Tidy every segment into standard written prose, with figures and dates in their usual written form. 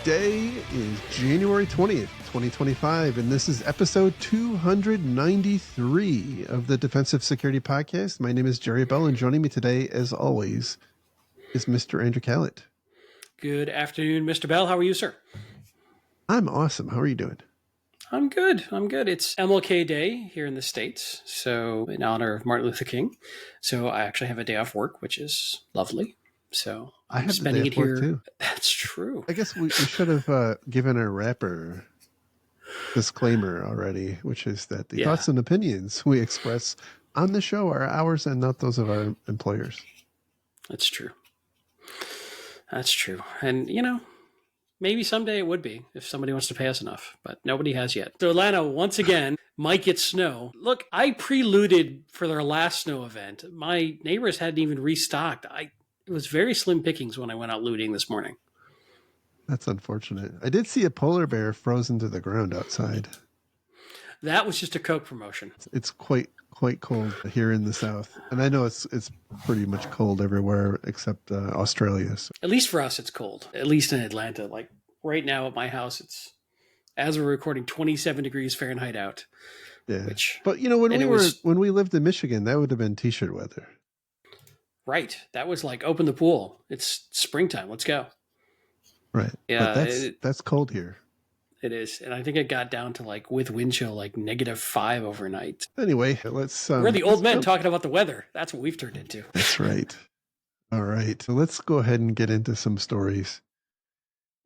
Today is January 20th, 2025, and this is episode 293 of the Defensive Security Podcast. My name is Jerry Bell, and joining me today, as always, is Mr. Andrew Kalat. Good afternoon, Mr. Bell. How are you, sir? I'm awesome. How are you doing? I'm good. It's MLK Day here in the States, so in honor of Martin Luther King. So I actually have a day off work, which is lovely. So I'm spending it here. Too. That's true. I guess we should have given our rapper disclaimer already, which is that the thoughts and opinions we express on the show are ours and not those of our employers. That's true. And, maybe someday it would be if somebody wants to pay us enough, but nobody has yet. So Atlanta, once again, might get snow. Look, I preluded for their last snow event. My neighbors hadn't even restocked. It was very slim pickings when I went out looting this morning. That's unfortunate. I did see a polar bear frozen to the ground outside. That was just a Coke promotion. It's quite cold here in the South. And I know it's pretty much cold everywhere except Australia. So. At least for us, it's cold. At least in Atlanta. Like right now at my house, it's, as we're recording, 27 degrees Fahrenheit out. Yeah. But when we lived in Michigan, that would have been t-shirt weather. Right. That was like, open the pool. It's springtime. Let's go. Right. Yeah. But that's cold here. It is. And I think it got down to with wind chill, -5 overnight. Anyway, let's... we're the old men talking about the weather. That's what we've turned into. That's right. All right. So let's go ahead and get into some stories.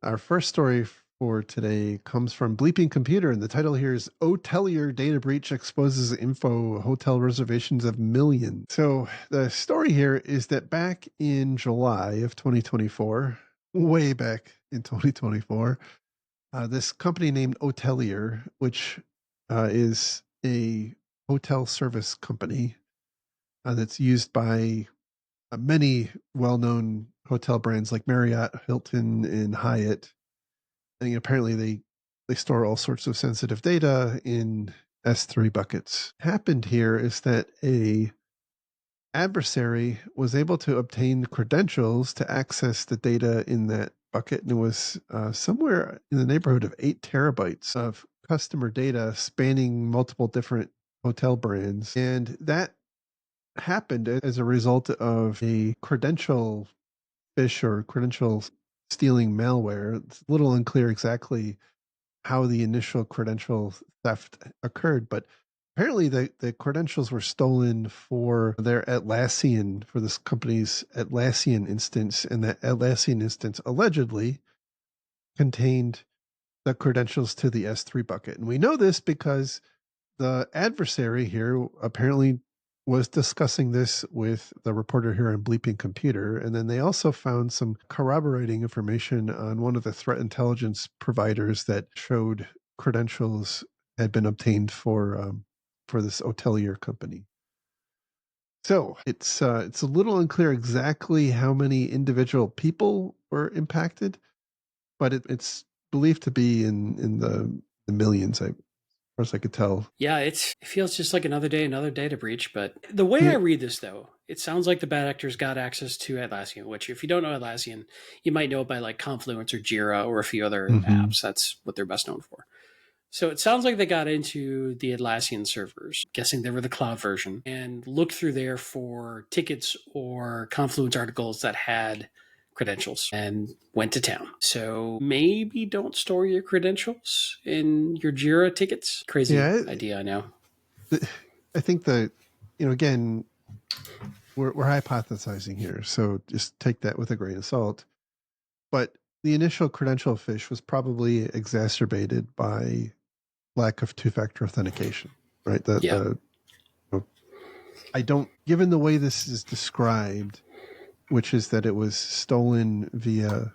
Our first story for today comes from Bleeping Computer, and the title here is Hotelier Data Breach Exposes Info Hotel Reservations of Millions. So the story here is that back in July of 2024, way back in 2024, this company named Hotelier, which is a hotel service company that's used by many well-known hotel brands like Marriott, Hilton, and Hyatt. And apparently they store all sorts of sensitive data in S3 buckets. Happened here is that a adversary was able to obtain credentials to access the data in that bucket, and it was somewhere in the neighborhood of 8 terabytes of customer data spanning multiple different hotel brands. And that happened as a result of a credential phish or credential stealing malware. It's a little unclear exactly how the initial credential theft occurred, but apparently the credentials were stolen for their Atlassian, for this company's Atlassian instance, and that Atlassian instance allegedly contained the credentials to the S3 bucket. And we know this because the adversary here apparently was discussing this with the reporter here on Bleeping Computer, and then they also found some corroborating information on one of the threat intelligence providers that showed credentials had been obtained for this hotelier company. So it's a little unclear exactly how many individual people were impacted, but it's believed to be in the millions, as far as I could tell. Yeah, it feels just like another day, another data breach. But the way I read this, though, it sounds like the bad actors got access to Atlassian, which if you don't know Atlassian, you might know it by Confluence or Jira or a few other apps. That's what they're best known for. So it sounds like they got into the Atlassian servers, guessing they were the cloud version, and looked through there for tickets or Confluence articles that had credentials and went to town. So maybe don't store your credentials in your Jira tickets. Crazy idea, I know. I think that, again, we're hypothesizing here, so just take that with a grain of salt. But the initial credential phish was probably exacerbated by lack of two-factor authentication, right? Given the way this is described, which is that it was stolen via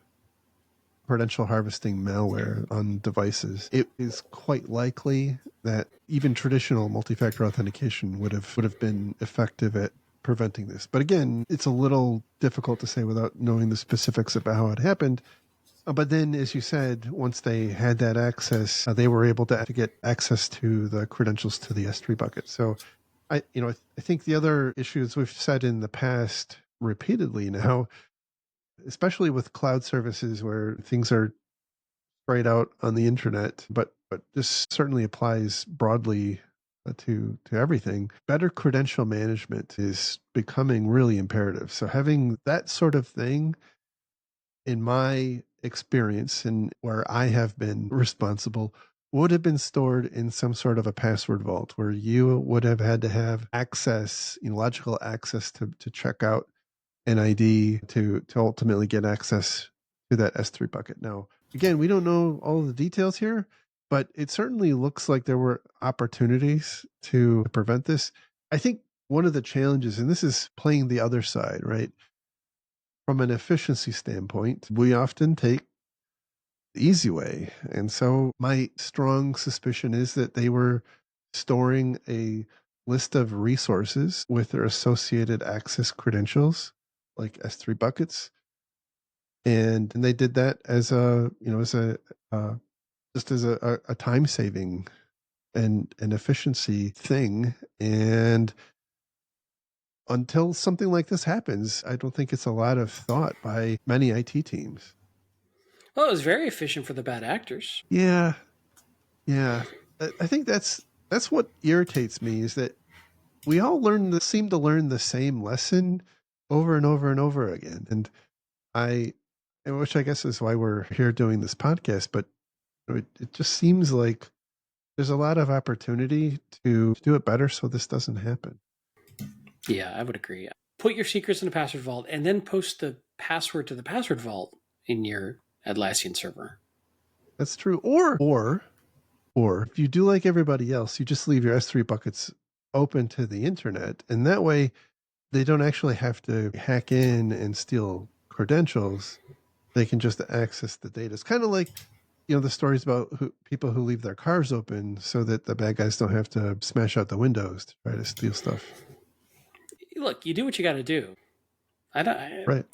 credential harvesting malware on devices, it is quite likely that even traditional multi-factor authentication would have been effective at preventing this. But again, it's a little difficult to say without knowing the specifics about how it happened. But then, as you said, once they had that access, they were able to get access to the credentials to the S3 bucket. So I think the other issues we've said in the past repeatedly now, especially with cloud services where things are straight out on the internet, but this certainly applies broadly to everything. Better credential management is becoming really imperative. So having that sort of thing, in my experience and where I have been responsible, would have been stored in some sort of a password vault where you would have had to have access, logical access to check out an ID to ultimately get access to that S3 bucket. Now, again, we don't know all the details here, but it certainly looks like there were opportunities to prevent this. I think one of the challenges, and this is playing the other side, right? From an efficiency standpoint, we often take the easy way. And so my strong suspicion is that they were storing a list of resources with their associated access credentials, like S3 buckets. And they did that as uh, just as a time saving and an efficiency thing. And until something like this happens, I don't think it's a lot of thought by many IT teams. Well, it was very efficient for the bad actors. Yeah, yeah. I think that's what irritates me is that we all seem to learn the same lesson over and over and over again. And I, which I guess is why we're here doing this podcast, but it just seems like there's a lot of opportunity to do it better so this doesn't happen. Yeah, I would agree. Put your secrets in a password vault and then post the password to the password vault in your Atlassian server. That's true. Or if you do like everybody else, you just leave your S3 buckets open to the internet. And that way they don't actually have to hack in and steal credentials. They can just access the data. It's kind of like, the stories about people who leave their cars open so that the bad guys don't have to smash out the windows to try to steal stuff. Look, you do what you got to do. Right.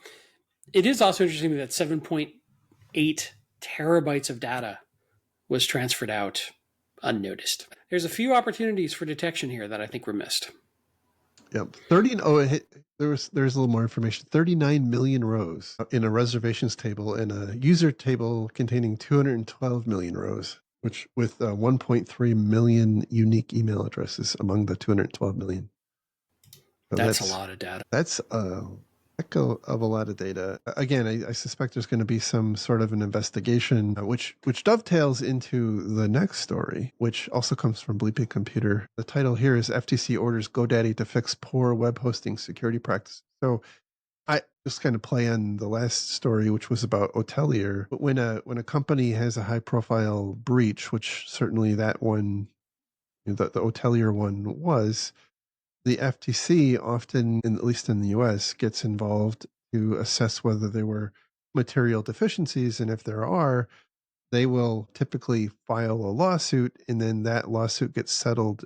It is also interesting that 7.8 terabytes of data was transferred out unnoticed. There's a few opportunities for detection here that I think were missed. Yep. 30. Oh, there's a little more information. 39 million rows in a reservations table and a user table containing 212 million rows, which with 1.3 million unique email addresses among the 212 million. So That's a lot of data. that's a heck of a lot of data. Again, I suspect there's going to be some sort of an investigation, which dovetails into the next story, which also comes from Bleeping Computer. The title here is FTC orders GoDaddy to fix poor web hosting security practices. So I just kind of play on the last story, which was about Hotelier. But when a company has a high profile breach, which certainly that one, the Hotelier one was, the FTC often, at least in the US, gets involved to assess whether there were material deficiencies. And if there are, they will typically file a lawsuit, and then that lawsuit gets settled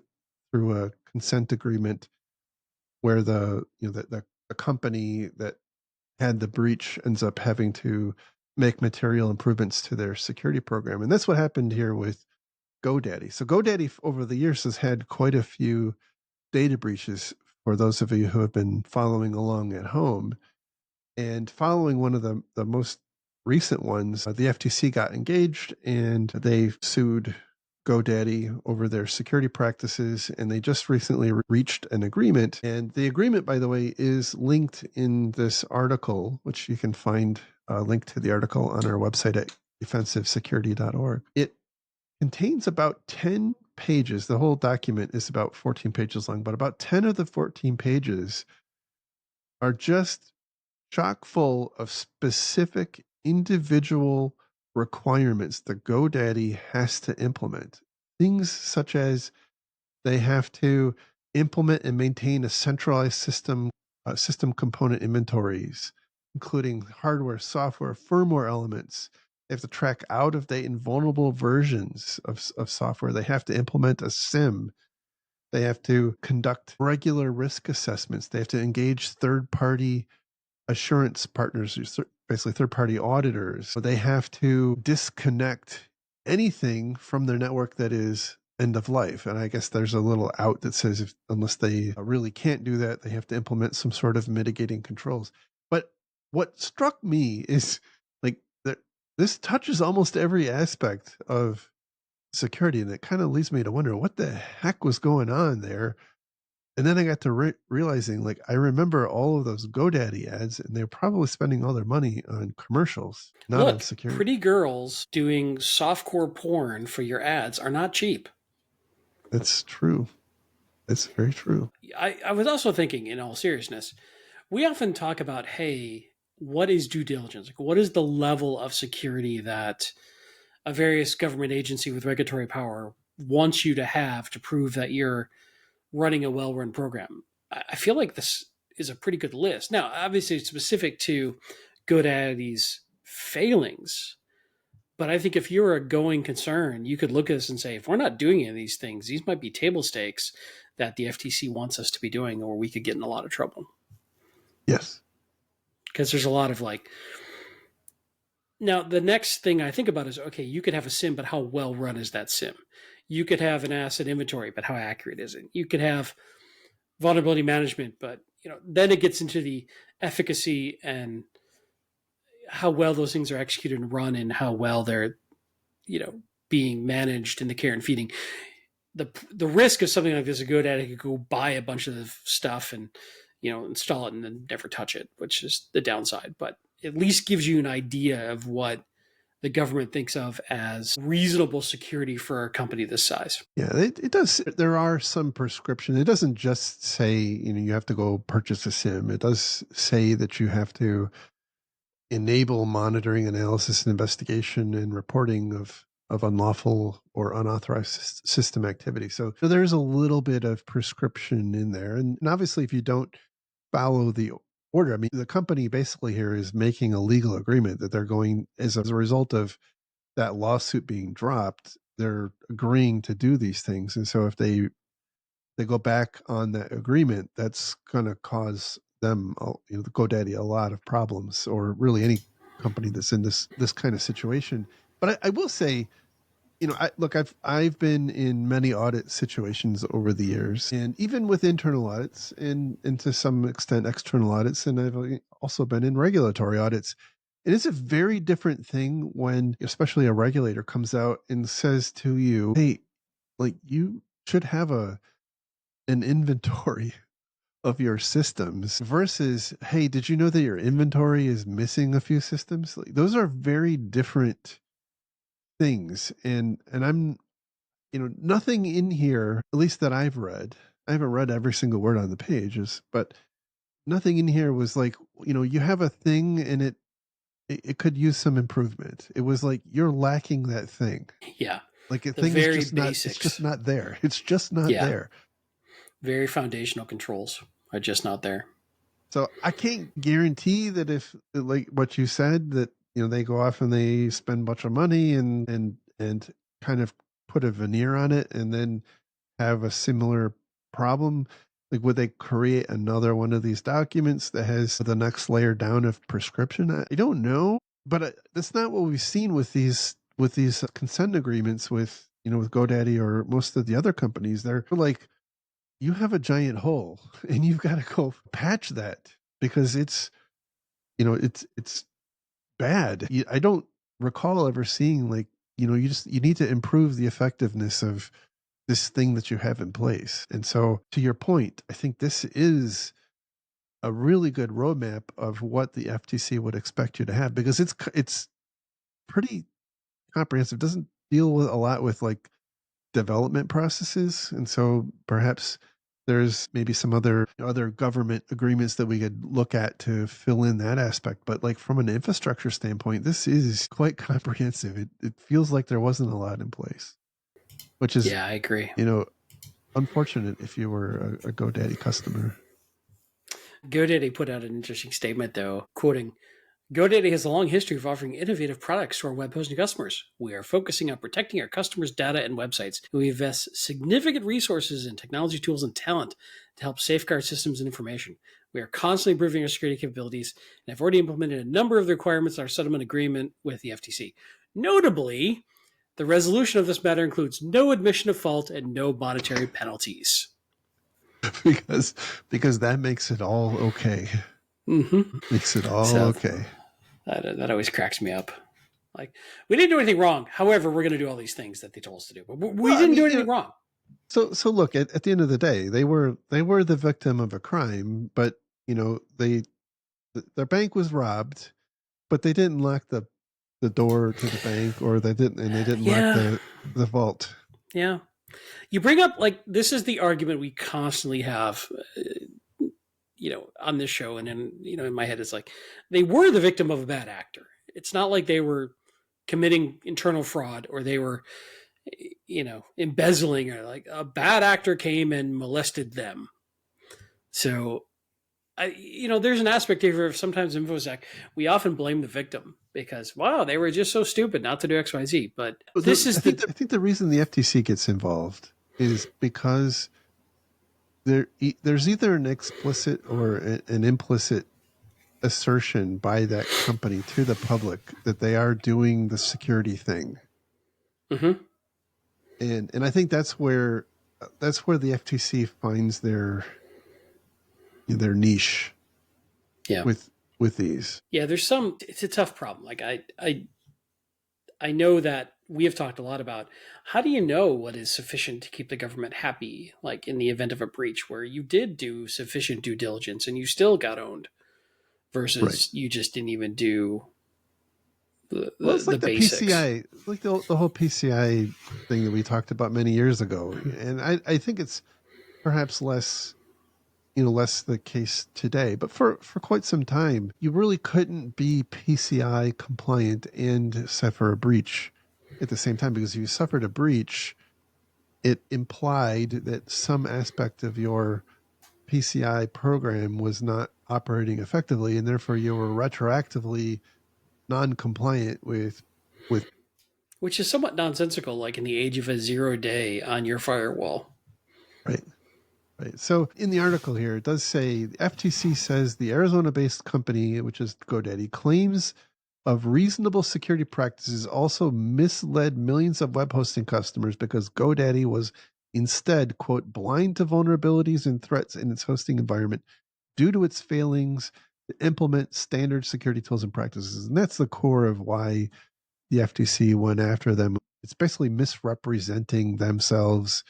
through a consent agreement where the company that had the breach ends up having to make material improvements to their security program. And that's what happened here with GoDaddy. So GoDaddy over the years has had quite a few data breaches for those of you who have been following along at home. And following one of the most recent ones, the FTC got engaged and they sued GoDaddy over their security practices. And they just recently reached an agreement. And the agreement, by the way, is linked in this article, which you can find a link to the article on our website at defensivesecurity.org. It contains about 10 pages. The whole document is about 14 pages long, but about 10 of the 14 pages are just chock full of specific individual requirements that GoDaddy has to implement. Things such as they have to implement and maintain a centralized system component inventories, including hardware, software, firmware elements. They have to track out of date and vulnerable versions of software. They have to implement a SIM. They have to conduct regular risk assessments. They have to engage third party assurance partners, basically third party auditors. They have to disconnect anything from their network that is end of life. And I guess there's a little out that says unless they really can't do that, they have to implement some sort of mitigating controls. But what struck me is like that this touches almost every aspect of security, and it kind of leads me to wonder what the heck was going on there. And then I got to realizing, like, I remember all of those GoDaddy ads, and they're probably spending all their money on commercials, not on Look, security. pretty girls doing softcore porn for your ads are not cheap. That's true. That's very true. I was also thinking, in all seriousness, we often talk about, hey, what is due diligence? Like, what is the level of security that a various government agency with regulatory power wants you to have to prove that you're running a well run program? I feel like this is a pretty good list. Now, obviously, it's specific to GoDaddy's failings. But I think if you're a going concern, you could look at this and say, if we're not doing any of these things, these might be table stakes that the FTC wants us to be doing, or we could get in a lot of trouble. Yes. Because there's a lot of like, now the next thing I think about is, okay, you could have a SIM, but how well run is that SIM? You could have an asset inventory, but how accurate is it? You could have vulnerability management, but then it gets into the efficacy and how well those things are executed and run, and how well they're being managed in the care and feeding. The risk of something like this is GoDaddy could go buy a bunch of stuff and install it and then never touch it, which is the downside. But at least gives you an idea of what the government thinks of as reasonable security for a company this size. Yeah, it does. There are some prescription. It doesn't just say, you have to go purchase a SIM. It does say that you have to enable monitoring, analysis, and investigation and reporting of unlawful or unauthorized system activity. So there's a little bit of prescription in there. And obviously, if you don't follow the order, I mean, the company basically here is making a legal agreement that they're going, as a result of that lawsuit being dropped, they're agreeing to do these things. And so if they go back on that agreement, that's going to cause them, the GoDaddy, a lot of problems, or really any company that's in this kind of situation. But I will say, I've been in many audit situations over the years, and even with internal audits, and to some extent external audits, and I've also been in regulatory audits. It is a very different thing when, especially a regulator comes out and says to you, "Hey, like you should have an inventory of your systems," versus, "Hey, did you know that your inventory is missing a few systems?" Like, those are very different things. And I'm, nothing in here, at least that I've read, I haven't read every single word on the pages, but nothing in here was like, you have a thing and it could use some improvement. It was like you're lacking that thing. Yeah, Like a the thing is very just not, it's just basics. not there. It's just not Yeah, there. very foundational controls are just not there. So I can't guarantee that, if, like what you said, that they go off and they spend a bunch of money and kind of put a veneer on it and then have a similar problem. Like, would they create another one of these documents that has the next layer down of prescription? I don't know, but that's not what we've seen with these consent agreements with, with GoDaddy or most of the other companies. They're like, you have a giant hole and you've got to go patch that because it's bad. I don't recall ever seeing, like, you need to improve the effectiveness of this thing that you have in place. And so, to your point, I think this is a really good roadmap of what the FTC would expect you to have, because it's pretty comprehensive. It doesn't deal with a lot with like development processes, and so perhaps there's maybe some other government agreements that we could look at to fill in that aspect. But like from an infrastructure standpoint, this is quite comprehensive. It feels like there wasn't a lot in place, which is, Yeah, I agree. you know unfortunate if you were a GoDaddy customer. GoDaddy put out an interesting statement, though, quoting GoDaddy has a long history of offering innovative products to our web hosting customers. We are focusing on protecting our customers' data and websites. We invest significant resources in technology tools and talent to help safeguard systems and information. We are constantly improving our security capabilities and have already implemented a number of the requirements in our settlement agreement with the FTC. Notably, the resolution of this matter includes no admission of fault and no monetary penalties. because because that makes it all okay. Mm-hmm. Makes it all So okay. that always cracks me up. Like, we didn't do anything wrong. However, we're going to do all these things that they told us to do. But we Well, I didn't mean, do anything wrong. so look, at the end of the day, they were the victim of a crime, but their bank was robbed, but they didn't lock the door to the bank, or they didn't lock Yeah. the vault. Yeah. You bring up, like, this is the argument we constantly have, on this show. And then, in my head, it's like, they were the victim of a bad actor. It's not like they were committing internal fraud or they were, embezzling, or like a bad actor came and molested them. So there's an aspect here of sometimes InfoSec, we often blame the victim because, wow, they were just so stupid not to do X, Y, Z. But this I is think the I think the reason the FTC gets involved is because there's either an explicit or an implicit assertion by that company to the public that they are doing the security thing, mm-hmm. and I think that's where the FTC finds their niche Yeah, with these. yeah. It's a tough problem. Like I know that we have talked a lot about how do you know what is sufficient to keep the government happy, like in the event of a breach where you did do sufficient due diligence and you still got owned, Right. versus you just didn't even do the Well, the, it's the like the basics. PCI, like the whole PCI thing that we talked about many years ago, and I think it's perhaps less the case today, but for quite some time, you really couldn't be PCI compliant and suffer a breach at the same time, because if you suffered a breach, it implied that some aspect of your PCI program was not operating effectively, and therefore you were retroactively non-compliant with Which is somewhat nonsensical, like in the age of a 0 day on your firewall. right. Right. So in the article here, it does say the FTC says the Arizona-based company, which is GoDaddy, claims of reasonable security practices also misled millions of web hosting customers because GoDaddy was instead, quote, blind to vulnerabilities and threats in its hosting environment due to its failings to implement standard security tools and practices. And that's the core of why the FTC went after them. It's basically misrepresenting themselves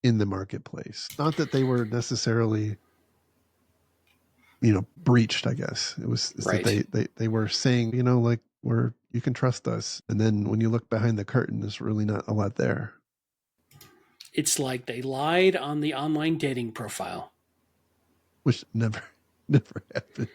in the marketplace. Not that they were necessarily, breached, I guess. It's that Right. they were saying, like, we're you can trust us. And then when you look behind the curtain, there's really not a lot there. It's like they lied on the online dating profile. Which never never happened.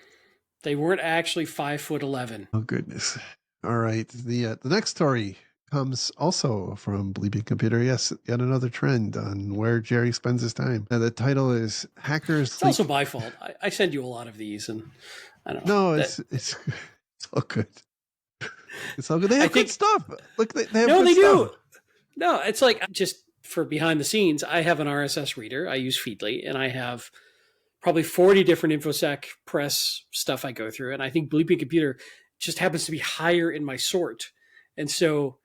They weren't actually 5'11". Oh goodness. All right. The next story comes also from Bleeping Computer. Yes, yet another trend on where Jerry spends his time. Now, the title is It's Hackers also Leak. my fault. I send you a lot of these, and I don't know No, that. it's all good. It's all good. They I have good think stuff. Look, they have no, good they stuff. do. No, it's like, just for behind the scenes. I have an RSS reader. I use Feedly, and I have probably 40 different InfoSec press stuff I go through. And I think Bleeping Computer just happens to be higher in my sort. And so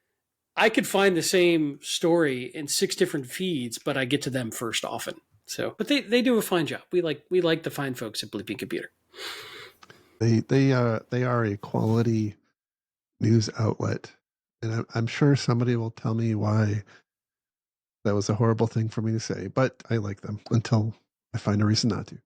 I could find the same story in 6 different feeds, but I get to them first often. So, but they do a fine job. We like the fine folks at Bleeping Computer. They are a quality news outlet, and I'm sure somebody will tell me why that was a horrible thing for me to say, but I like them until I find a reason not to.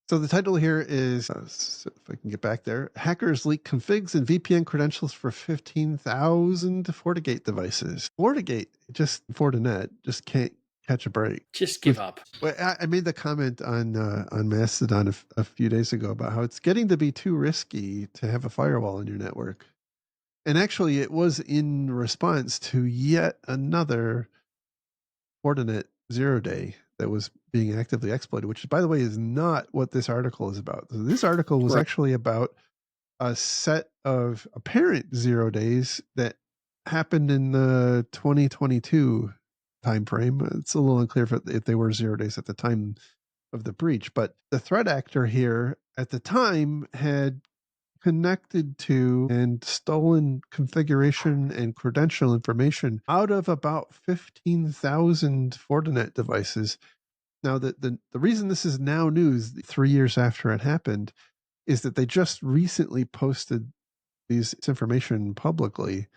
So the title here is, so if I can get back there, hackers leak configs and VPN credentials for 15,000 FortiGate devices. Fortinet just can't catch a break. Just give With up. Well, I made the comment on Mastodon a few days ago about how it's getting to be too risky to have a firewall in your network. And actually, it was in response to yet another Fortinet 0 day that was being actively exploited, which, by the way, is not what this article is about. So this article was Right. actually about a set of apparent 0 days that happened in the 2022 timeframe. It's a little unclear if they were 0 days at the time of the breach, but the threat actor here at the time had connected to and stolen configuration and credential information out of about 15,000 Fortinet devices. Now, the reason this is now news 3 years after it happened is that they just recently posted these information publicly.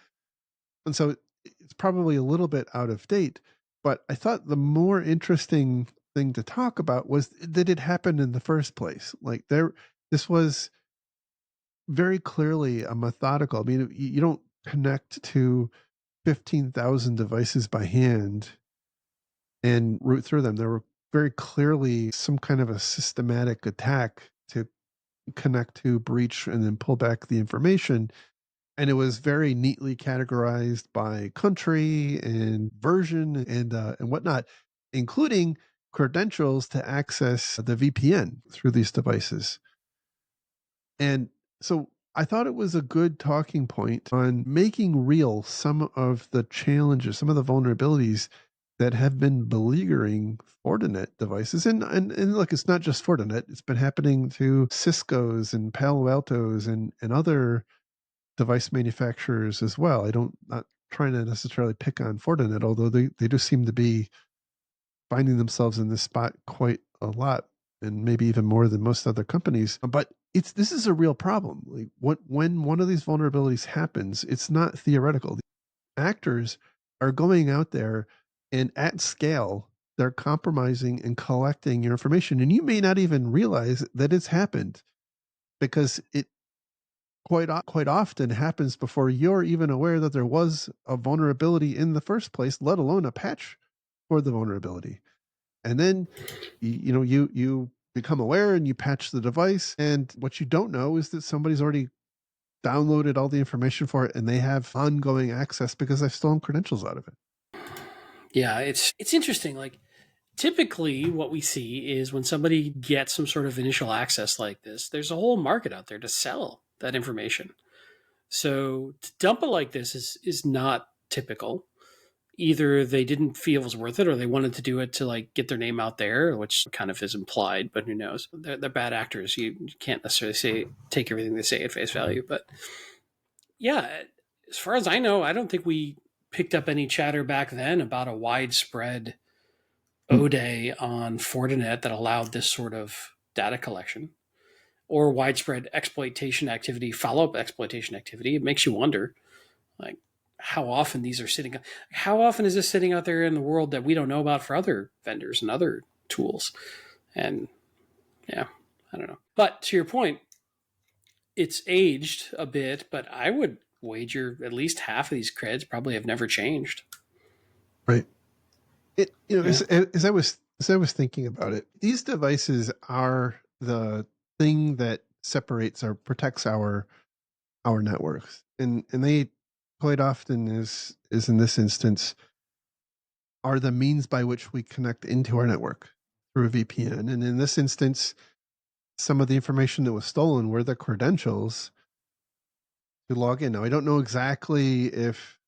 And so it's probably a little bit out of date. But I thought the more interesting thing to talk about was that it happened in the first place. Like this was very clearly a methodical. I mean, you don't connect to 15,000 devices by hand and root through them. There were very clearly some kind of a systematic attack to connect to, breach, and then pull back the information. And it was very neatly categorized by country and version and whatnot, including credentials to access the VPN through these devices. And so I thought it was a good talking point on making real some of the challenges, some of the vulnerabilities that have been beleaguering Fortinet devices. And look, it's not just Fortinet. It's been happening to Cisco's and Palo Alto's and other device manufacturers as well. Not trying to necessarily pick on Fortinet, although they do seem to be finding themselves in this spot quite a lot, and maybe even more than most other companies. But this is a real problem. Like when one of these vulnerabilities happens, it's not theoretical. The actors are going out there and at scale they're compromising and collecting your information, and you may not even realize that it's happened because it quite often happens before you're even aware that there was a vulnerability in the first place, let alone a patch for the vulnerability. And then you become aware and you patch the device, and what you don't know is that somebody's already downloaded all the information for it and they have ongoing access because they've stolen credentials out of it. Yeah, it's interesting. Like typically what we see is when somebody gets some sort of initial access like this, there's a whole market out there to sell that information. So to dump it like this is not typical. Either they didn't feel it was worth it, or they wanted to do it to like get their name out there, which kind of is implied, but who knows? They're bad actors. You can't necessarily take everything they say at face value. But yeah, as far as I know, I don't think we picked up any chatter back then about a widespread Hmm. O-Day on Fortinet that allowed this sort of data collection or widespread exploitation activity, follow-up exploitation activity. It makes you wonder, like, how often these are sitting. How often is this sitting out there in the world that we don't know about for other vendors and other tools? And yeah, I don't know. But to your point, it's aged a bit, but I would wager at least half of these creds probably have never changed. Right. Yeah. As I was thinking about it, these devices are the thing that separates or protects our networks, and they quite often is in this instance are the means by which we connect into our network through a VPN. And in this instance, some of the information that was stolen were the credentials to log in. Now, I don't know exactly if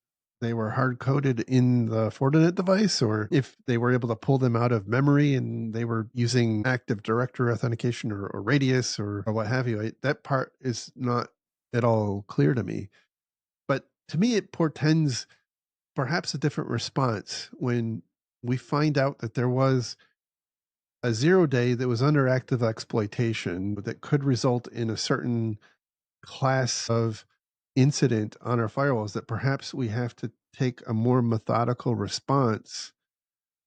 they were hard coded in the Fortinet device or if they were able to pull them out of memory and they were using Active Directory authentication or Radius or what have you. That part is not at all clear to me. But to me, it portends perhaps a different response when we find out that there was a 0 day that was under active exploitation that could result in a certain class of incident on our firewalls, that perhaps we have to take a more methodical response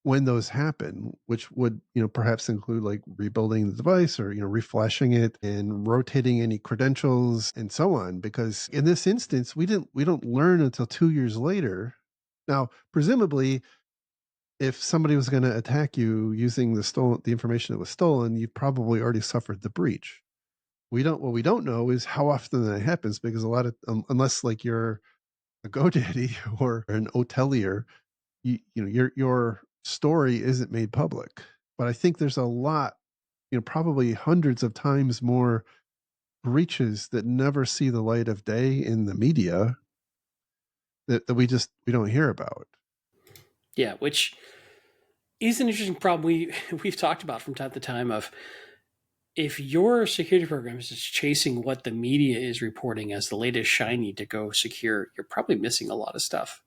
when those happen, which would perhaps include like rebuilding the device or reflashing it and rotating any credentials and so on. Because in this instance, we don't learn until 2 years later. Now, presumably, if somebody was going to attack you using the information that was stolen, you've probably already suffered the breach. What we don't know is how often that happens, because a lot of unless like you're a GoDaddy or an hotelier, your story isn't made public. But I think there's a lot, probably hundreds of times more breaches that never see the light of day in the media that we don't hear about. Yeah, which is an interesting problem we've talked about from time to time of if your security program is just chasing what the media is reporting as the latest shiny to go secure, you're probably missing a lot of stuff.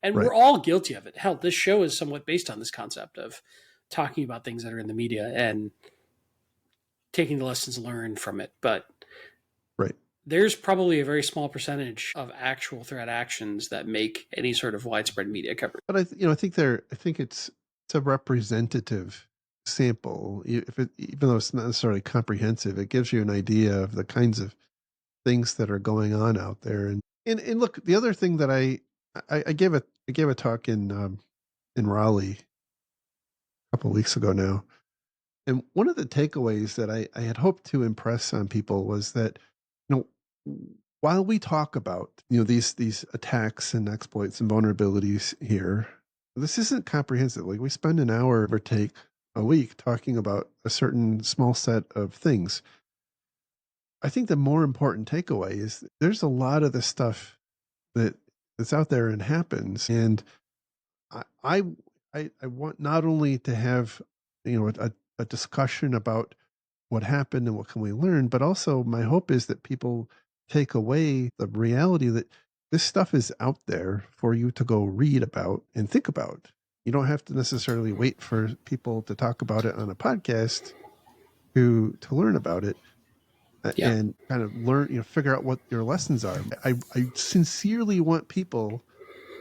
And Right. we're all guilty of it. Hell, this show is somewhat based on this concept of talking about things that are in the media and taking the lessons learned from it. But Right. there's probably a very small percentage of actual threat actions that make any sort of widespread media coverage. But I think it's a representative sample. Even though it's not necessarily comprehensive, it gives you an idea of the kinds of things that are going on out there. And look, the other thing that I gave a talk in Raleigh a couple of weeks ago now, and one of the takeaways that I had hoped to impress on people was that, you know, while we talk about, these attacks and exploits and vulnerabilities here, this isn't comprehensive. Like, we spend an hour or take a week talking about a certain small set of things. I think the more important takeaway is there's a lot of the stuff that's out there and happens. And I, I, I want not only to have, a discussion about what happened and what can we learn, but also my hope is that people take away the reality that this stuff is out there for you to go read about and think about. You don't have to necessarily wait for people to talk about it on a podcast to learn about it, Yeah. and kind of learn, figure out what your lessons are. I sincerely want people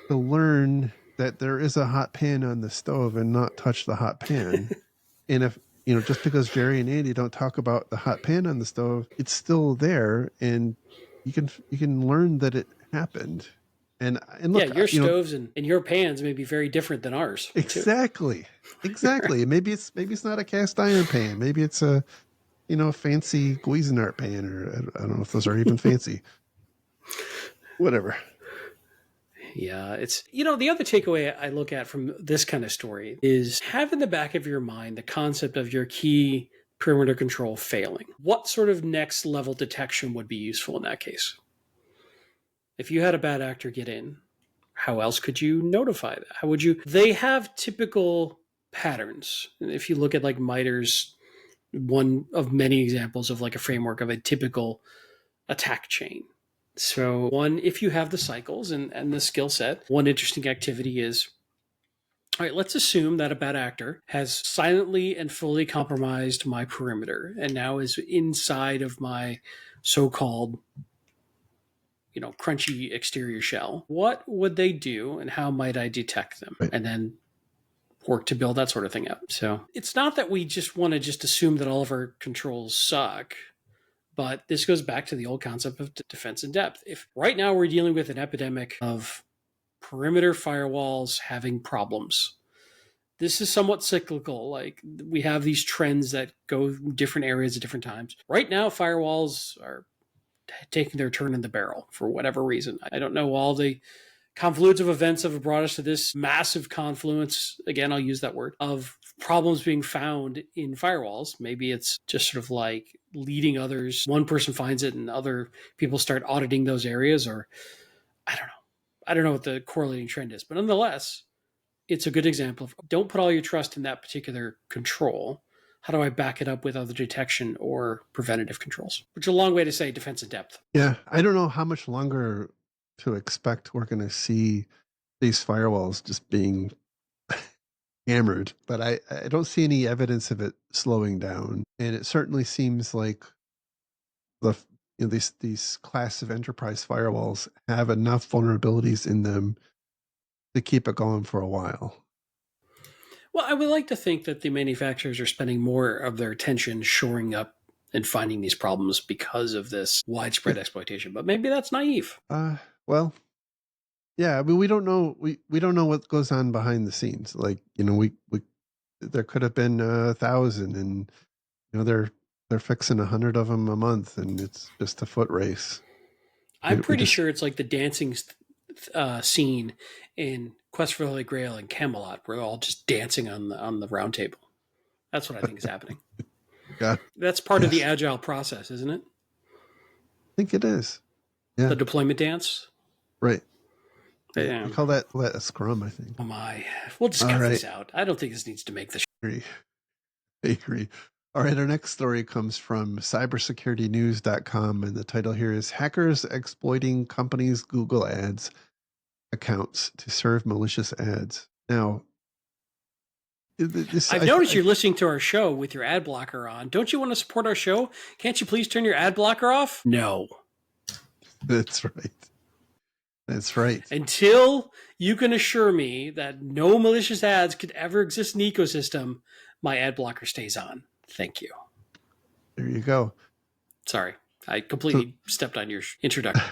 to learn that there is a hot pan on the stove and not touch the hot pan. And if, just because Jerry and Andy don't talk about the hot pan on the stove, it's still there, and you can learn that it happened. And Yeah, look, your stoves and your pans may be very different than ours, too. exactly, exactly. Maybe it's not a cast iron pan. Maybe it's a, fancy Cuisinart pan, or I don't know if those are even fancy. Whatever. Yeah, it's, the other takeaway I look at from this kind of story is have in the back of your mind the concept of your key perimeter control failing. What sort of next level detection would be useful in that case? If you had a bad actor get in, how else could you notify that? How would you? They have typical patterns. If you look at like MITRE's, one of many examples of like a framework of a typical attack chain. So, one, if you have the cycles and the skill set, one interesting activity is, all right, let's assume that a bad actor has silently and fully compromised my perimeter and now is inside of my so-called, crunchy exterior shell. What would they do and how might I detect them? Right. And then work to build that sort of thing up. So it's not that we just want to just assume that all of our controls suck. But this goes back to the old concept of defense in depth. If right now we're dealing with an epidemic of perimeter firewalls having problems, this is somewhat cyclical. Like, we have these trends that go different areas at different times. Right now, firewalls are taking their turn in the barrel for whatever reason. I don't know all the confluence of events have brought us to this massive confluence, again, I'll use that word, of problems being found in firewalls. Maybe it's just sort of like leading others. One person finds it and other people start auditing those areas, or I don't know. I don't know what the correlating trend is, but nonetheless, it's a good example of don't put all your trust in that particular control. How do I back it up with other detection or preventative controls? Which is a long way to say defense in depth. Yeah, I don't know how much longer to expect we're going to see these firewalls just being hammered, but I don't see any evidence of it slowing down. And it certainly seems like the these class of enterprise firewalls have enough vulnerabilities in them to keep it going for a while. Well, I would like to think that the manufacturers are spending more of their attention shoring up and finding these problems because of this widespread Yeah. exploitation. But maybe that's naive. Well, yeah. I mean, we don't know. We don't know what goes on behind the scenes. Like, we there could have been 1,000, and they're fixing 100 of them a month, and it's just a foot race. I'm We pretty just sure it's like the dancing scene in Quest for the Holy Grail and Camelot, where they're all just dancing on the round table. That's what I think is happening. got That's part of the yes. agile process, isn't it? think it is. The Yeah, deployment dance. right. They Yeah. call that a scrum, I think. Oh my. We'll just All cut right. this out. I don't think this needs to make the Agree. I agree. All right, our next story comes from cybersecuritynews.com, and the title here is Hackers Exploiting Companies' Google Ads Accounts to Serve Malicious Ads. Now, this I've noticed you're listening to our show with your ad blocker on. Don't you want to support our show? Can't you please turn your ad blocker off? No. that's right. That's right. Until you can assure me that no malicious ads could ever exist in the ecosystem, my ad blocker stays on. Thank you. There you go. Sorry, I So, completely stepped on your introduction.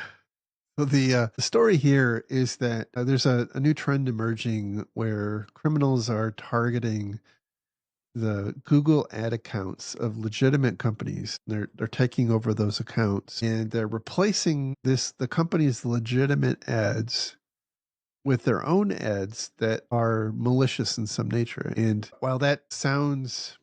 so the story here is that there's a new trend emerging where criminals are targeting the Google ad accounts of legitimate companies. They're taking over those accounts and they're replacing the company's legitimate ads with their own ads that are malicious in some nature. And while that sounds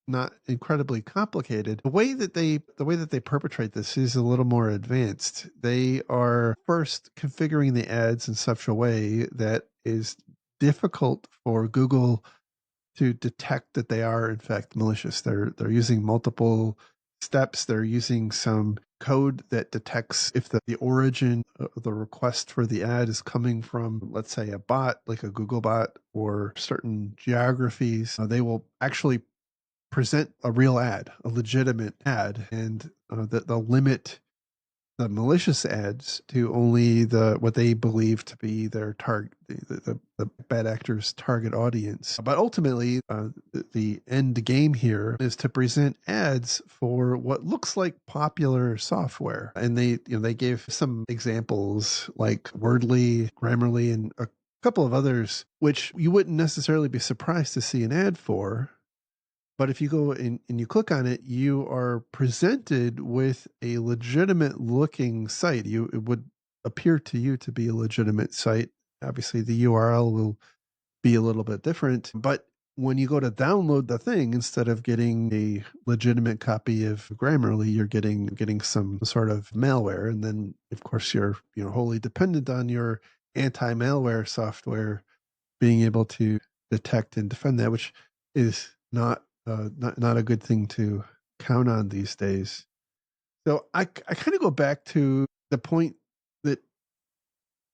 not incredibly complicated, the way that they perpetrate this is a little more advanced. They are first configuring the ads in such a way that is difficult for Google to detect that they are in fact malicious. They're using multiple steps. They're using some code that detects if the origin of the request for the ad is coming from, let's say, a bot like a Google bot or certain geographies. They will actually present a real ad, a legitimate ad, and that they'll limit the malicious ads to only what they believe to be their target, the bad actors' target audience. But ultimately, the end game here is to present ads for what looks like popular software, and they gave some examples like Wordly, Grammarly, and a couple of others, which you wouldn't necessarily be surprised to see an ad for. But if you go and you click on it, you are presented with a legitimate looking site. It would appear to you to be a legitimate site. Obviously, the URL will be a little bit different. But when you go to download the thing, instead of getting a legitimate copy of Grammarly, you're getting some sort of malware. And then, of course, you're wholly dependent on your anti-malware software being able to detect and defend that, which is not a good thing to count on these days. So I kind of go back to the point that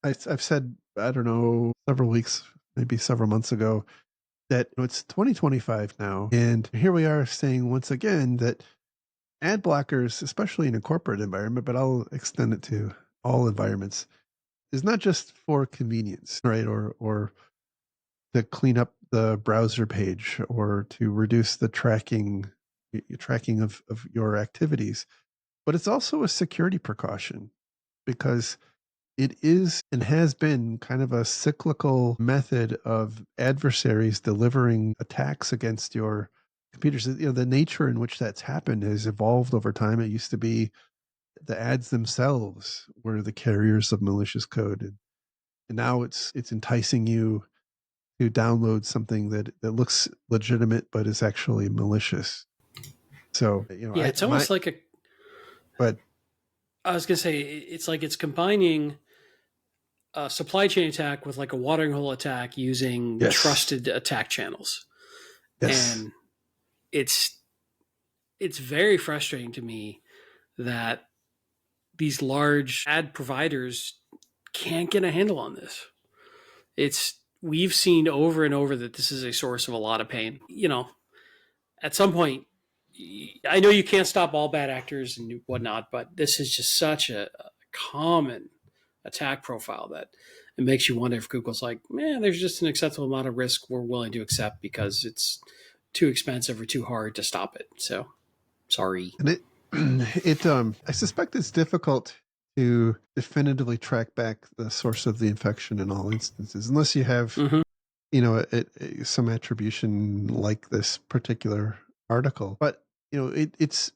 I've said, I don't know, several weeks, maybe several months ago, that it's 2025 now, and here we are saying once again that ad blockers, especially in a corporate environment, but I'll extend it to all environments, is not just for convenience, right? Or to clean up the browser page or to reduce the tracking of your activities. But it's also a security precaution because it is and has been kind of a cyclical method of adversaries delivering attacks against your computers. The nature in which that's happened has evolved over time. It used to be the ads themselves were the carriers of malicious code, and now it's enticing you to download something that looks legitimate but is actually malicious. So Yeah, it's almost like a. but I was gonna say it's like it's combining a supply chain attack with like a watering hole attack using yes, trusted attack channels, yes, and it's it's very frustrating to me that these large ad providers can't get a handle on this. It's we've seen over and over that this is a source of a lot of pain. At some point, I know you can't stop all bad actors and whatnot, but this is just such a common attack profile that it makes you wonder if Google's like, man, there's just an acceptable amount of risk we're willing to accept because it's too expensive or too hard to stop it. So sorry. and it I suspect it's difficult to definitively track back the source of the infection in all instances, unless you have Mm-hmm. some attribution like this particular article. But it's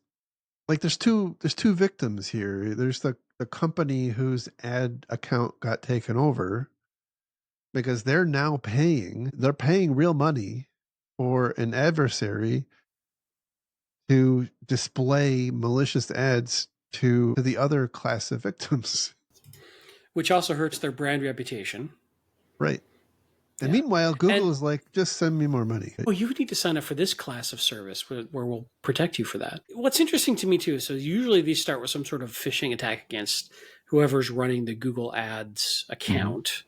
like there's two victims here. There's the company whose ad account got taken over because they're paying real money for an adversary to display malicious ads to the other class of victims. Which also hurts their brand reputation. Right. And Yeah. meanwhile, Google And is like, just send me more money. well, you need to sign up for this class of service where we'll protect you for that. What's interesting to me too is so usually these start with some sort of phishing attack against whoever's running the Google Ads Mm-hmm. account.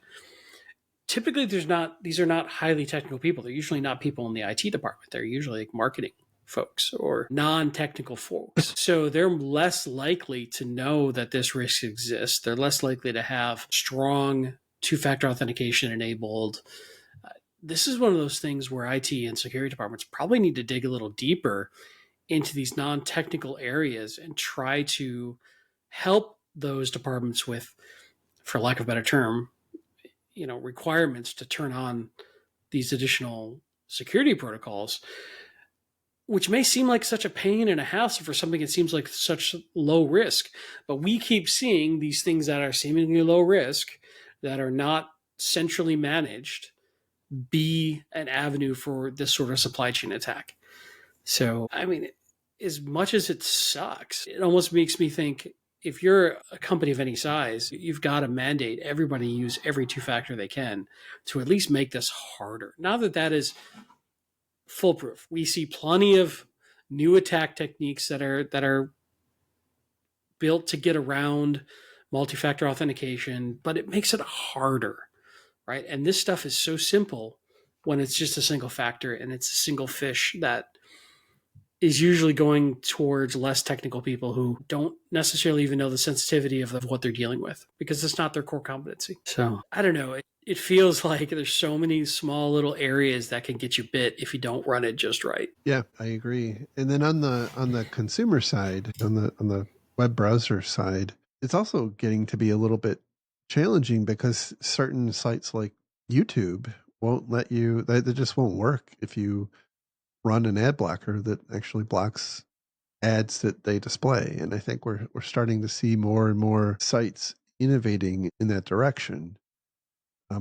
Typically, these are not highly technical people. They're usually not people in the IT department. They're usually like marketing folks or non-technical folks. So they're less likely to know that this risk exists. They're less likely to have strong two-factor authentication enabled. This is one of those things where IT and security departments probably need to dig a little deeper into these non-technical areas and try to help those departments with, for lack of a better term, requirements to turn on these additional security protocols, which may seem like such a pain and a hassle for something that seems like such low risk. But we keep seeing these things that are seemingly low risk, that are not centrally managed, be an avenue for this sort of supply chain attack. So, I mean, as much as it sucks, it almost makes me think if you're a company of any size, you've got to mandate everybody use every two factor they can to at least make this harder. Now that is foolproof, we see plenty of new attack techniques that are built to get around multi-factor authentication, but it makes it harder, right? And this stuff is so simple when it's just a single factor and it's a single fish that is usually going towards less technical people who don't necessarily even know the sensitivity of what they're dealing with because it's not their core competency. So I don't know. It feels like there's so many small little areas that can get you bit if you don't run it just right. Yeah, I agree. And then on the consumer side, on the web browser side, it's also getting to be a little bit challenging because certain sites like YouTube won't let you. They just won't work if you run an ad blocker that actually blocks ads that they display. And I think we're starting to see more and more sites innovating in that direction.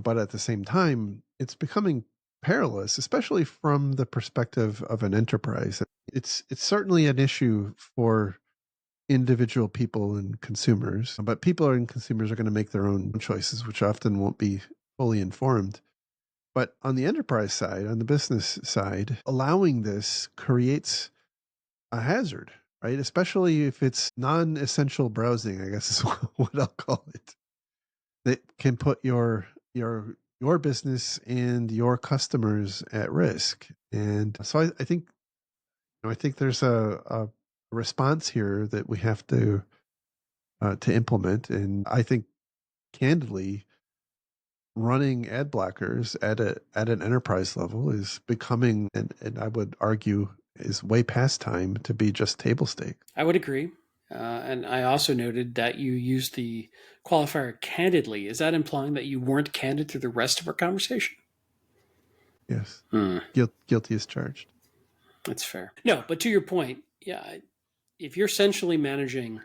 But at the same time, it's becoming perilous, especially from the perspective of an enterprise. It's certainly an issue for individual people and consumers, but people and consumers are going to make their own choices, which often won't be fully informed. But on the enterprise side, on the business side, allowing this creates a hazard, right? Especially if it's non-essential browsing, I guess is what I'll call it. That can put your business and your customers at risk. And so I think I think there's a response here that we have to implement. And I think candidly, running ad blockers at an enterprise level is becoming, and I would argue is way past time to be just table stakes. I would agree. And I also noted that you used the qualifier candidly. Is that implying that you weren't candid through the rest of our conversation? Yes, Hmm. guilty as charged. That's fair. No, but to your point, yeah, if you're centrally managing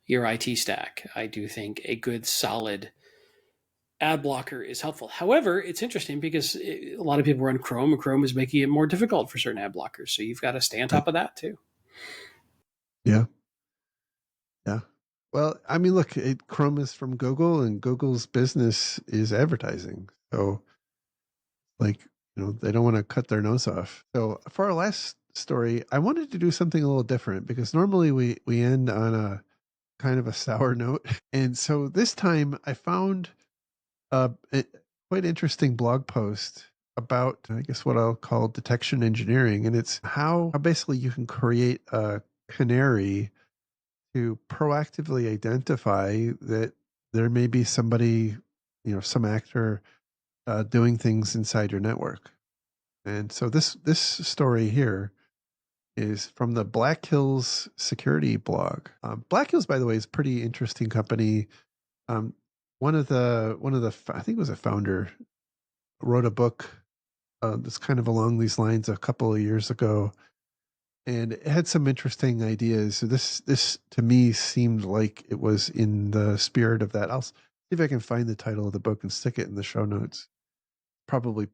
your IT stack, I do think a good solid ad blocker is helpful. However, it's interesting because a lot of people run Chrome, and Chrome is making it more difficult for certain ad blockers. So you've got to stay on Right. top of that too. Yeah. Yeah. Well, I mean, look, Chrome is from Google, and Google's business is advertising. So, like, they don't want to cut their nose off. So, for our last story, I wanted to do something a little different because normally we end on a kind of a sour note, and so this time I found a quite interesting blog post about, I guess, what I'll call detection engineering, and it's how basically you can create a canary to proactively identify that there may be somebody, some actor doing things inside your network. And so this story here is from the Black Hills Security blog. Black Hills, by the way, is a pretty interesting company. Um, one of the I think it was a founder wrote a book that's kind of along these lines a couple of years ago, and it had some interesting ideas. So this to me seemed like it was in the spirit of that. I'll see if I can find the title of the book and stick it in the show notes. Probably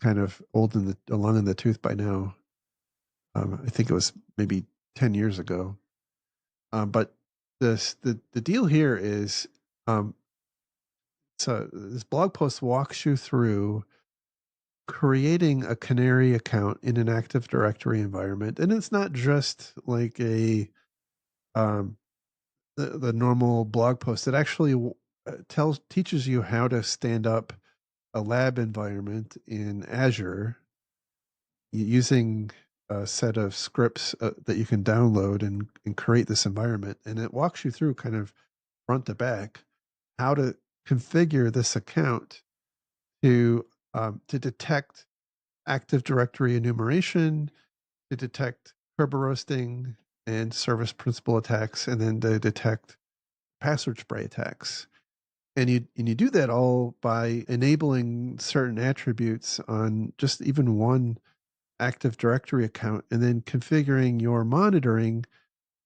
kind of old in the long in the tooth by now. I think it was maybe 10 years ago. But The deal here is, um, so this blog post walks you through creating a canary account in an Active Directory environment, and it's not just like a um, the normal blog post. It actually teaches you how to stand up a lab environment in Azure using a set of scripts that you can download and create this environment. And it walks you through kind of front to back how to configure this account to detect Active Directory enumeration, to detect Kerberoasting and service principal attacks, and then to detect password spray attacks. And you do that all by enabling certain attributes on just even one Active Directory account, and then configuring your monitoring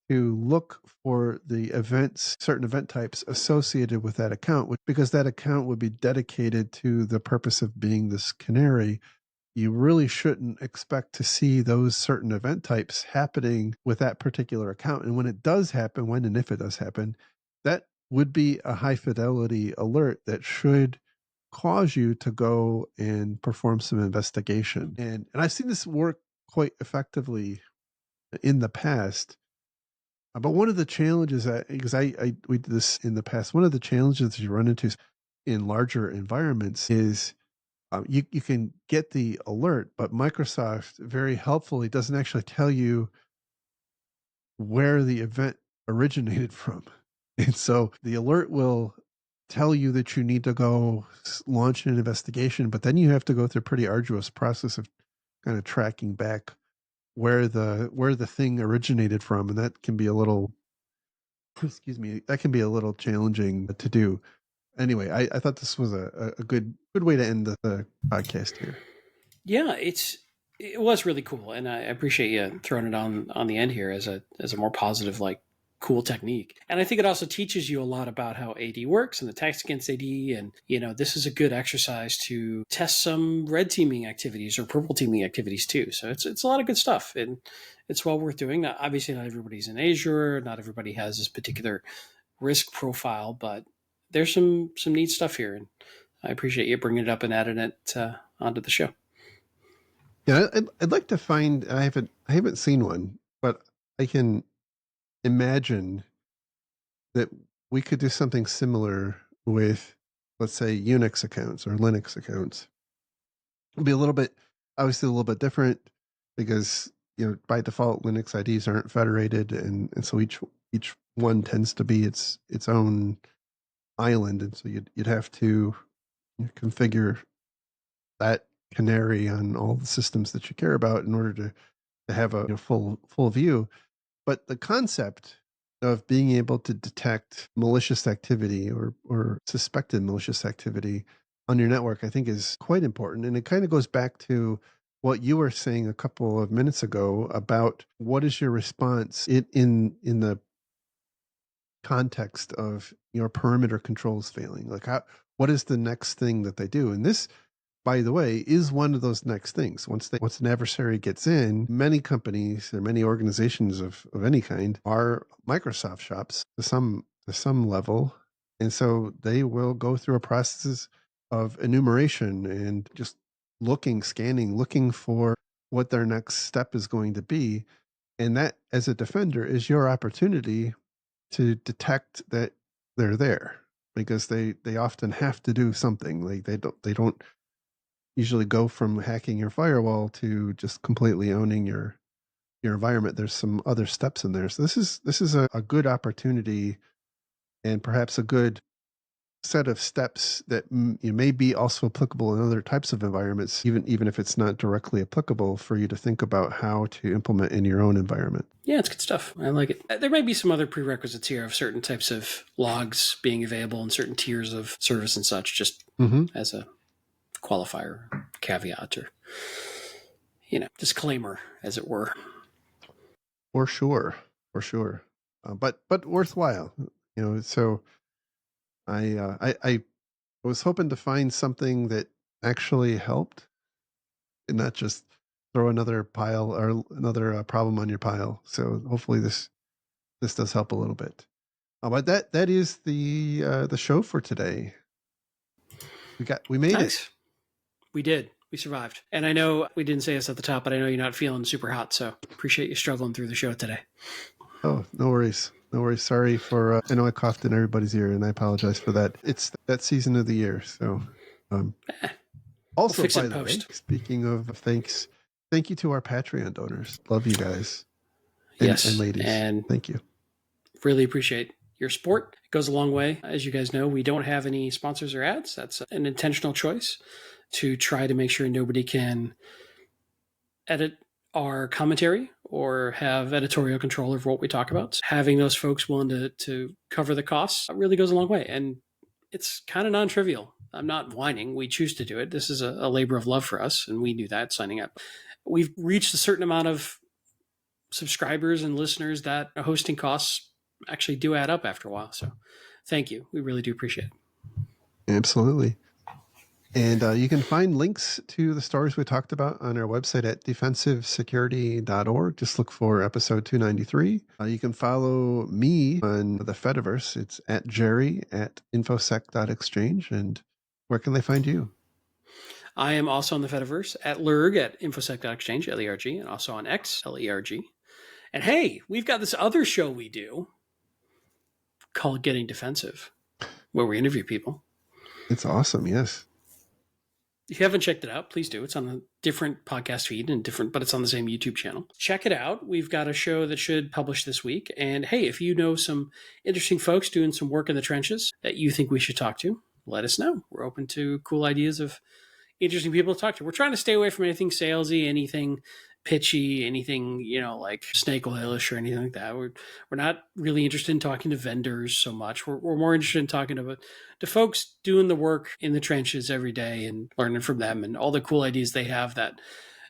to look for the events, certain event types associated with that account, because that account would be dedicated to the purpose of being this canary. You really shouldn't expect to see those certain event types happening with that particular account. And when it does happen, when and if it does happen, that would be a high fidelity alert that should cause you to go and perform some investigation. And I've seen this work quite effectively in the past. But one of the challenges because we did this in the past, one of the challenges you run into in larger environments is you can get the alert, but Microsoft very helpfully doesn't actually tell you where the event originated from. And so the alert will tell you that you need to go launch an investigation, but then you have to go through a pretty arduous process of kind of tracking back where the thing originated from, and that can be a little excuse me, that can be a little challenging to do. Anyway, I thought this was a good way to end the podcast here. Yeah, it was really cool, and I appreciate you throwing it on the end here as a more positive, like, cool technique. And I think it also teaches you a lot about how AD works and the attacks against AD. And this is a good exercise to test some red teaming activities or purple teaming activities too. So it's a lot of good stuff, and it's well worth doing. Now, obviously, not everybody's in Azure, not everybody has this particular risk profile, but there's some neat stuff here, and I appreciate you bringing it up and adding it onto the show. Yeah, I'd like to find. I haven't seen one, but I can imagine that we could do something similar with, let's say, Unix accounts or Linux accounts. It'll be a little bit, obviously, a little bit different because by default Linux IDs aren't federated, and so each one tends to be its own island, and so you'd have to configure that canary on all the systems that you care about in order to have a full view. But the concept of being able to detect malicious activity or suspected malicious activity on your network, I think, is quite important. And it kind of goes back to what you were saying a couple of minutes ago about what is your response in the context of your perimeter controls failing. Like, what is the next thing that they do? And this, by the way, is one of those next things. Once an adversary gets in, many companies or many organizations of any kind are Microsoft shops to some level. And so they will go through a process of enumeration and just scanning, looking for what their next step is going to be. And that, as a defender, is your opportunity to detect that they're there, because they often have to do something. Like they don't usually go from hacking your firewall to just completely owning your environment. There's some other steps in there. So this is a good opportunity, and perhaps a good set of steps that may be also applicable in other types of environments, even if it's not directly applicable, for you to think about how to implement in your own environment. Yeah, it's good stuff. I like it. There may be some other prerequisites here of certain types of logs being available in certain tiers of service and such, just Mm-hmm. as a qualifier, caveat, or disclaimer, as it were. For sure, for sure, but worthwhile. So I was hoping to find something that actually helped, and not just throw another pile or another problem on your pile. So hopefully this does help a little bit. But that is the show for today. We made it. Nice. We did. We survived. And I know we didn't say this at the top, but I know you're not feeling super hot. So appreciate you struggling through the show today. Oh, no worries. No worries. Sorry for, I know I coughed in everybody's ear and I apologize for that. It's that season of the year. So, We'll also, fix it by in the way, post. speaking of thanks, thank you to our Patreon donors. Love you guys and Yes. ladies. And Thank you. really appreciate your support. It goes a long way. As you guys know, we don't have any sponsors or ads. That's an intentional choice to try to make sure nobody can edit our commentary or have editorial control over what we talk about. Having those folks willing to cover the costs really goes a long way. And it's kind of non-trivial. I'm not whining. We choose to do it. This is a labor of love for us, and we knew that signing up. We've reached a certain amount of subscribers and listeners that hosting costs actually do add up after a while. So thank you. We really do appreciate it. Absolutely. And you can find links to the stories we talked about on our website at defensivesecurity.org. Just look for episode 293. You can follow me on the Fediverse. It's at Jerry at infosec.exchange. And where can they find you? I am also on the Fediverse at Lerg at infosec.exchange, L-E-R-G, and also on X, L-E-R-G. And hey, we've got this other show we do called Getting Defensive, where we interview people. It's awesome, yes. If you haven't checked it out, please do. It's on a different podcast feed and different, but it's on the same YouTube channel. Check it out. We've got a show that should publish this week. And hey, if you know some interesting folks doing some work in the trenches that you think we should talk to, let us know. We're open to cool ideas of interesting people to talk to. We're trying to stay away from anything salesy, anything pitchy, anything, like snake oilish or anything like that. We're not really interested in talking to vendors so much. We're more interested in talking to folks doing the work in the trenches every day and learning from them and all the cool ideas they have that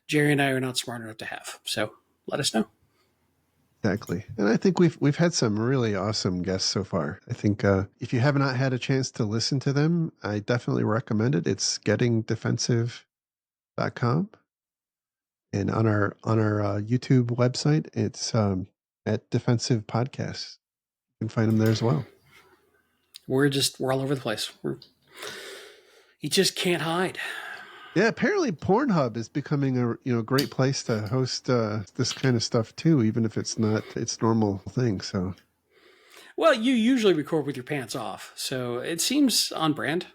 Jerry and I are not smart enough to have. So let us know. Exactly. And I think we've had some really awesome guests so far. I think if you have not had a chance to listen to them, I definitely recommend it. It's gettingdefensive.com. And on our YouTube website, it's at Defensive Podcasts. You can find them there as well. We're all over the place. You just can't hide. Yeah, apparently Pornhub is becoming a great place to host this kind of stuff too, even if it's not its normal thing. So, well, you usually record with your pants off, so it seems on brand.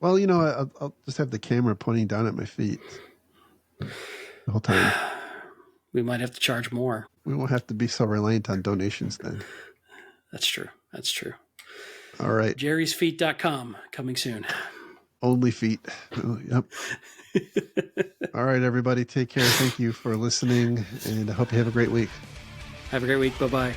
well, I'll just have the camera pointing down at my feet the whole time. We might have to charge more. We won't have to be so reliant on donations then. That's true. All right. jerrysfeet.com coming soon. Only feet. Oh, yep. All right, everybody. Take care. Thank you for listening, and I hope you have a great week. Have a great week. Bye-bye.